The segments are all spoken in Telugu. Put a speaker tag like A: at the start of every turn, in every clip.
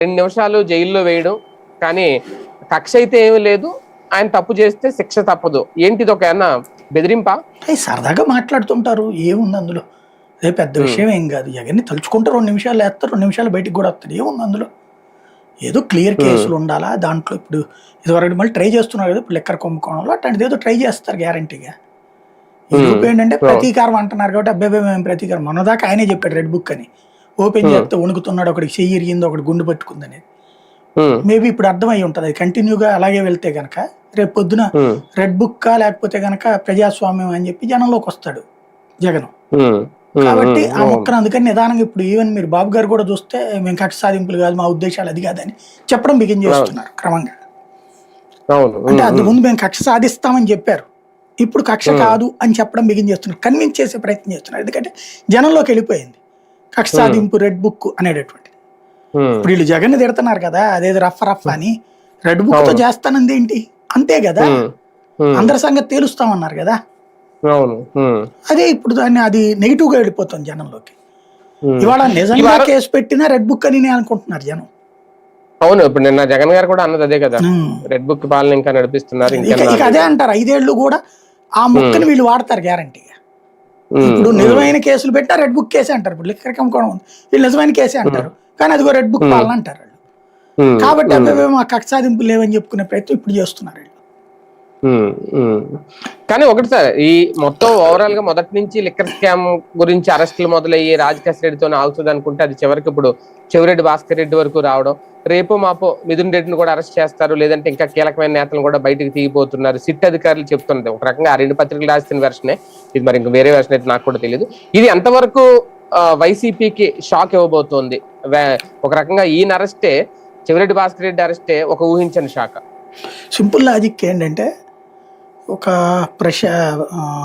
A: 2 నిమిషాలు జైల్లో వేయడం, కానీ కక్ష అయితే ఏమీ లేదు. ఆయన తప్పు చేస్తే శిక్ష తప్పదు. ఏంటిది ఒక ఏమన్నా బెదిరింపా?
B: సరదాగా మాట్లాడుతుంటారు, ఏముంది అందులో? అదే పెద్ద విషయం ఏం కాదు. ఎవరిని తలుచుకుంటే 2 నిమిషాలు వేస్తారు, 2 నిమిషాలు బయటికి కూడా వస్తారు. ఏముంది అందులో? ఏదో క్లియర్ కేసులు ఉండాలా దాంట్లో. ఇప్పుడు ఇదివరకు మళ్ళీ ట్రై చేస్తున్నారు కదా, ఇప్పుడు లెక్కర్ కుంభకోణంలో అట్లాంటిది ఏదో ట్రై చేస్తారు గ్యారంటీగా. ఈ రూపు ఏంటంటే ప్రతీకారం అంటున్నారు కాబట్టి అబ్బాయి మేము ప్రతీకారం. మొన్నదాకా ఆయనే చెప్పాడు రెడ్ బుక్ అని. ఓపెన్ చేస్తే వణుకుతున్నాడు, ఒకటికి చెయ్యి ఇరిగింది, ఒకటి గుండు పట్టుకుందని. మేబీ ఇప్పుడు అర్థమై ఉంటుంది. అది కంటిన్యూగా అలాగే వెళ్తే గనక రేపు పొద్దున రెడ్ బుక్ లేకపోతే గనక ప్రజాస్వామ్యం అని చెప్పి జనంలోకి వస్తాడు జగన్. కాబట్టి ఆ మొక్కను అందుకని నిదానంగా ఇప్పుడు ఈవెన్ మీరు బాబు గారు కూడా చూస్తే మేము కక్ష సాధింపులు కాదు, మా ఉద్దేశాలు అది కాదని చెప్పడం బిగిన్ చేస్తున్నారు క్రమంగా. అంటే అంతకు ముందు మేము కక్ష సాధిస్తామని చెప్పారు, ఇప్పుడు కక్ష కాదు అని చెప్పడం బిగిన్ చేస్తున్నారు, కన్విన్స్ చేసే ప్రయత్నం చేస్తున్నారు. ఎందుకంటే జనంలోకి వెళ్ళిపోయింది కక్ష సాధింపు రెడ్ బుక్ అనేటటువంటిది. ఇప్పుడు వీళ్ళు జగన్ తిడుతున్నారు కదా, అదేదో రఫ్ అని, రెడ్ బుక్ తో చేస్తానంది ఏంటి? అంతే కదా, అందరి సంగతి తేలుస్తామన్నారు కదా. అదే ఇప్పుడు దాన్ని అది నెగిటివ్ గా వెళ్ళిపోతుంది జనంలోకి. ఇవాళ నిజంగా కేసు పెట్టినా రెడ్ బుక్ అని అనుకుంటున్నారు జనం.
A: అవును, ఇప్పుడు నిన్న జగన్ గారు కూడా అన్నది అదే కదా, రెడ్ బుక్ పాలన ఇంకా నడిపిస్తున్నారు.
B: అదే అంటారు, 5 ఏళ్ళు కూడా ఆ ముక్కని వీళ్ళు వాడతారు గ్యారంటీగా. ఇప్పుడు నిజమైన కేసులు పెట్టినా రెడ్ బుక్ కేసే అంటారు. ఇప్పుడు లిక్కర్ కుంభకోణం ఉంది, వీళ్ళు నిజమైన కేసే అంటారు, కానీ అదిగో రెడ్ బుక్ పాలన అంటారు. కాబట్టి అబ్బాయి మా కక్ష సాధింపు లేవని చెప్పుకునే ప్రయత్నం ఇప్పుడు చేస్తున్నారు.
A: కానీ ఒకటి సార్, ఈ మొత్తం ఓవరాల్ గా మొదటి నుంచి లిక్కర్ స్కామ్ గురించి అరెస్టులు మొదలయ్యి రాజకేశ్ రెడ్డితో ఆగుతుంది అనుకుంటే అది చివరికి ఇప్పుడు చెవిరెడ్డి భాస్కర్ రెడ్డి వరకు రావడం, రేపు మాపో మిథున్ రెడ్డిని కూడా అరెస్ట్ చేస్తారు, లేదంటే ఇంకా కీలకమైన నేతలు కూడా బయటకు తీగిపోతున్నారు సిట్ అధికారులు చెప్తున్నది. ఒక రకంగా ఆ 2 పత్రికలు రాసిన వెర్షనే ఇది, మరి ఇంకా వేరే వెర్షన్ అయితే నాకు కూడా తెలియదు. ఇది ఎంతవరకు వైసీపీకి షాక్ ఇవ్వబోతోంది? ఒక రకంగా ఈయన అరెస్టే, చెవిరెడ్డి భాస్కర్ రెడ్డి అరెస్టే ఒక ఊహించని షాక్.
B: సింపుల్ లాజిక్ ఏంటంటే, ఒక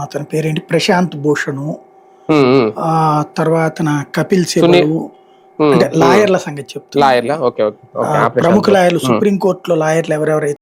B: అతని పేరేంటి ప్రశాంత్ భూషణ్, తర్వాత కపిల్ సిబల్, అంటే లాయర్ల సంగతి చెప్తున్నా, ప్రముఖ లాయర్లు సుప్రీంకోర్టులో లాయర్లు ఎవరెవరైతే